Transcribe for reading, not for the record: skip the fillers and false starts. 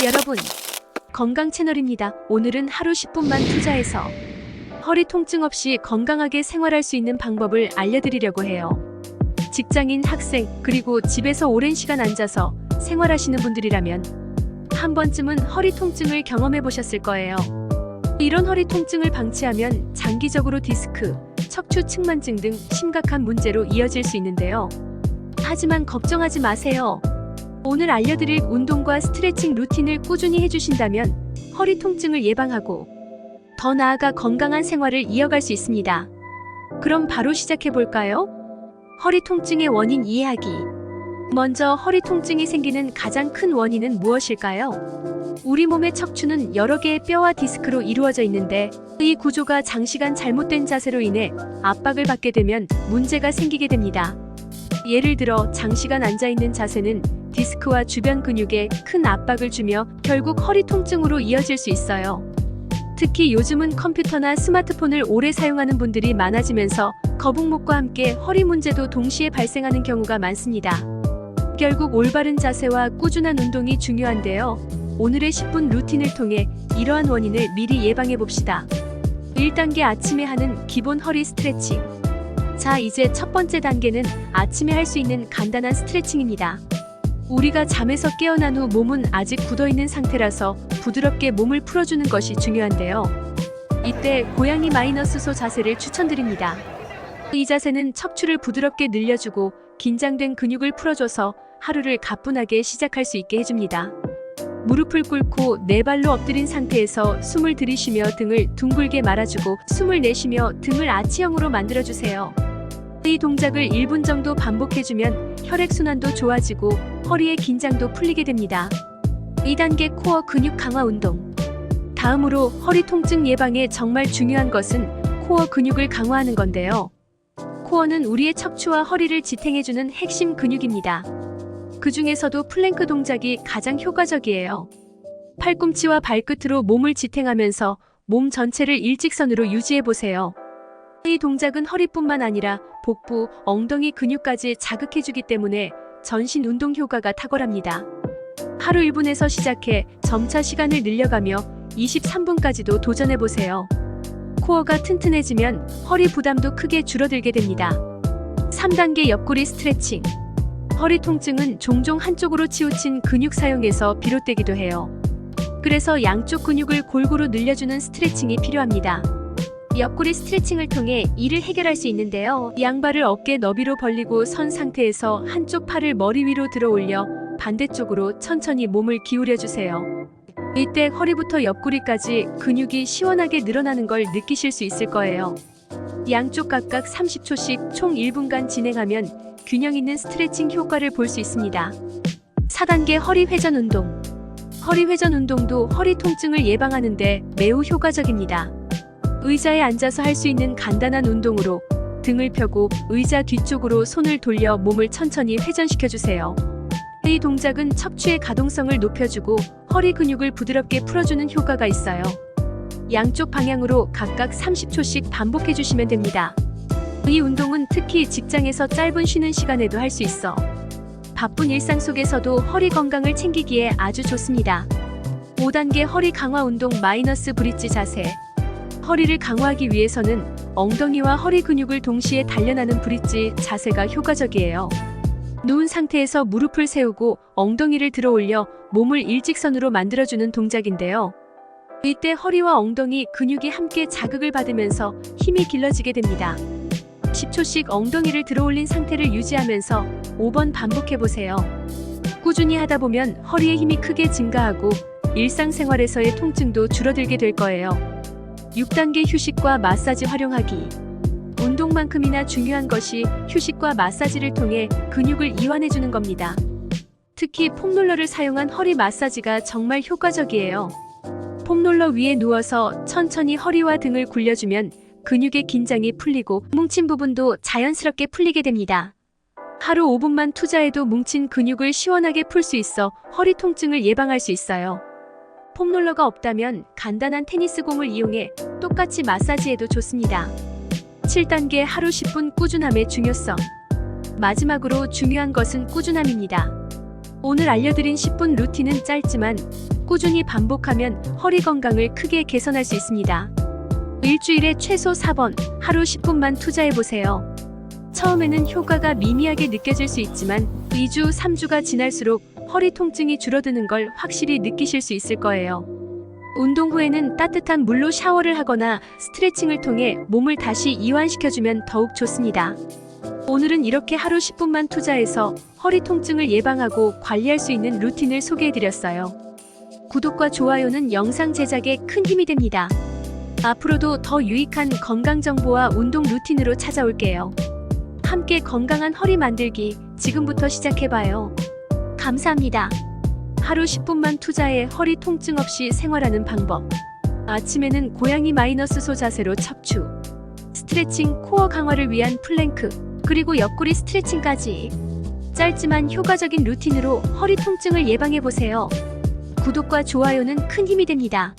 여러분, 건강 채널입니다. 오늘은 하루 10분만 투자해서 허리 통증 없이 건강하게 생활할 수 있는 방법을 알려드리려고 해요. 직장인, 학생, 그리고 집에서 오랜 시간 앉아서 생활하시는 분들이라면 한 번쯤은 허리 통증을 경험해 보셨을 거예요. 이런 허리 통증을 방치하면 장기적으로 디스크, 척추 측만증 등 심각한 문제로 이어질 수 있는데요. 하지만 걱정하지 마세요. 오늘 알려드릴 운동과 스트레칭 루틴을 꾸준히 해주신다면 허리 통증을 예방하고 더 나아가 건강한 생활을 이어갈 수 있습니다. 그럼 바로 시작해볼까요? 허리 통증의 원인 이해하기. 먼저 허리 통증이 생기는 가장 큰 원인은 무엇일까요? 우리 몸의 척추는 여러 개의 뼈와 디스크로 이루어져 있는데 이 구조가 장시간 잘못된 자세로 인해 압박을 받게 되면 문제가 생기게 됩니다. 예를 들어 장시간 앉아있는 자세는 디스크와 주변 근육에 큰 압박을 주며 결국 허리 통증으로 이어질 수 있어요. 특히 요즘은 컴퓨터나 스마트폰을 오래 사용하는 분들이 많아지면서 거북목과 함께 허리 문제도 동시에 발생하는 경우가 많습니다. 결국 올바른 자세와 꾸준한 운동이 중요한데요. 오늘의 10분 루틴을 통해 이러한 원인을 미리 예방해 봅시다. 1단계 아침에 하는 기본 허리 스트레칭. 자, 이제 첫 번째 단계는 아침에 할 수 있는 간단한 스트레칭입니다. 우리가 잠에서 깨어난 후 몸은 아직 굳어있는 상태라서 부드럽게 몸을 풀어주는 것이 중요한데요. 이때 고양이 마이너스 소 자세를 추천드립니다. 이 자세는 척추를 부드럽게 늘려주고 긴장된 근육을 풀어줘서 하루를 가뿐하게 시작할 수 있게 해줍니다. 무릎을 꿇고 네 발로 엎드린 상태에서 숨을 들이쉬며 등을 둥글게 말아주고 숨을 내쉬며 등을 아치형으로 만들어주세요. 이 동작을 1분 정도 반복해주면 혈액순환도 좋아지고 허리의 긴장도 풀리게 됩니다. 2단계 코어 근육 강화 운동. 다음으로 허리 통증 예방에 정말 중요한 것은 코어 근육을 강화하는 건데요. 코어는 우리의 척추와 허리를 지탱해주는 핵심 근육입니다. 그 중에서도 플랭크 동작이 가장 효과적이에요. 팔꿈치와 발끝으로 몸을 지탱하면서 몸 전체를 일직선으로 유지해보세요. 이 동작은 허리뿐만 아니라 복부, 엉덩이 근육까지 자극해주기 때문에 전신 운동 효과가 탁월합니다. 하루 1분에서 시작해 점차 시간을 늘려가며 23분까지도 도전해보세요. 코어가 튼튼해지면 허리 부담도 크게 줄어들게 됩니다. 3단계 옆구리 스트레칭. 허리 통증은 종종 한쪽으로 치우친 근육 사용에서 비롯되기도 해요. 그래서 양쪽 근육을 골고루 늘려주는 스트레칭이 필요합니다. 옆구리 스트레칭을 통해 이를 해결할 수 있는데요. 양발을 어깨 너비로 벌리고 선 상태에서 한쪽 팔을 머리 위로 들어 올려 반대쪽으로 천천히 몸을 기울여주세요. 이때 허리부터 옆구리까지 근육이 시원하게 늘어나는 걸 느끼실 수 있을 거예요. 양쪽 각각 30초씩 총 1분간 진행하면 균형 있는 스트레칭 효과를 볼 수 있습니다. 4단계 허리 회전 운동. 허리 회전 운동도 허리 통증을 예방하는데 매우 효과적입니다. 의자에 앉아서 할 수 있는 간단한 운동으로 등을 펴고 의자 뒤쪽으로 손을 돌려 몸을 천천히 회전시켜주세요. 이 동작은 척추의 가동성을 높여주고 허리 근육을 부드럽게 풀어주는 효과가 있어요. 양쪽 방향으로 각각 30초씩 반복해주시면 됩니다. 이 운동은 특히 직장에서 짧은 쉬는 시간에도 할 수 있어 바쁜 일상 속에서도 허리 건강을 챙기기에 아주 좋습니다. 5단계 허리 강화 운동 마이너스 브릿지 자세. 허리를 강화하기 위해서는 엉덩이와 허리 근육을 동시에 단련하는 브릿지 자세가 효과적이에요. 누운 상태에서 무릎을 세우고 엉덩이를 들어 올려 몸을 일직선으로 만들어주는 동작인데요. 이때 허리와 엉덩이 근육이 함께 자극을 받으면서 힘이 길러지게 됩니다. 10초씩 엉덩이를 들어 올린 상태를 유지하면서 5번 반복해보세요. 꾸준히 하다 보면 허리의 힘이 크게 증가하고 일상생활에서의 통증도 줄어들게 될 거예요. 6단계 휴식과 마사지 활용하기. 운동만큼이나 중요한 것이 휴식과 마사지를 통해 근육을 이완해주는 겁니다. 특히 폼롤러를 사용한 허리 마사지가 정말 효과적이에요. 폼롤러 위에 누워서 천천히 허리와 등을 굴려주면 근육의 긴장이 풀리고 뭉친 부분도 자연스럽게 풀리게 됩니다. 하루 5분만 투자해도 뭉친 근육을 시원하게 풀 수 있어 허리 통증을 예방할 수 있어요. 폼롤러가 없다면 간단한 테니스공을 이용해 똑같이 마사지해도 좋습니다. 7단계 하루 10분 꾸준함의 중요성. 마지막으로 중요한 것은 꾸준함입니다. 오늘 알려드린 10분 루틴은 짧지만 꾸준히 반복하면 허리 건강을 크게 개선할 수 있습니다. 일주일에 최소 4번, 하루 10분만 투자해보세요. 처음에는 효과가 미미하게 느껴질 수 있지만 2주, 3주가 지날수록 허리 통증이 줄어드는 걸 확실히 느끼실 수 있을 거예요. 운동 후에는 따뜻한 물로 샤워를 하거나 스트레칭을 통해 몸을 다시 이완시켜주면 더욱 좋습니다. 오늘은 이렇게 하루 10분만 투자해서 허리 통증을 예방하고 관리할 수 있는 루틴을 소개해드렸어요. 구독과 좋아요는 영상 제작에 큰 힘이 됩니다. 앞으로도 더 유익한 건강 정보와 운동 루틴으로 찾아올게요. 함께 건강한 허리 만들기 지금부터 시작해봐요. 감사합니다. 하루 10분만 투자해 허리 통증 없이 생활하는 방법. 아침에는 고양이 마이너스 자세로 척추, 스트레칭, 코어 강화를 위한 플랭크, 그리고 옆구리 스트레칭까지. 짧지만 효과적인 루틴으로 허리 통증을 예방해보세요. 구독과 좋아요는 큰 힘이 됩니다.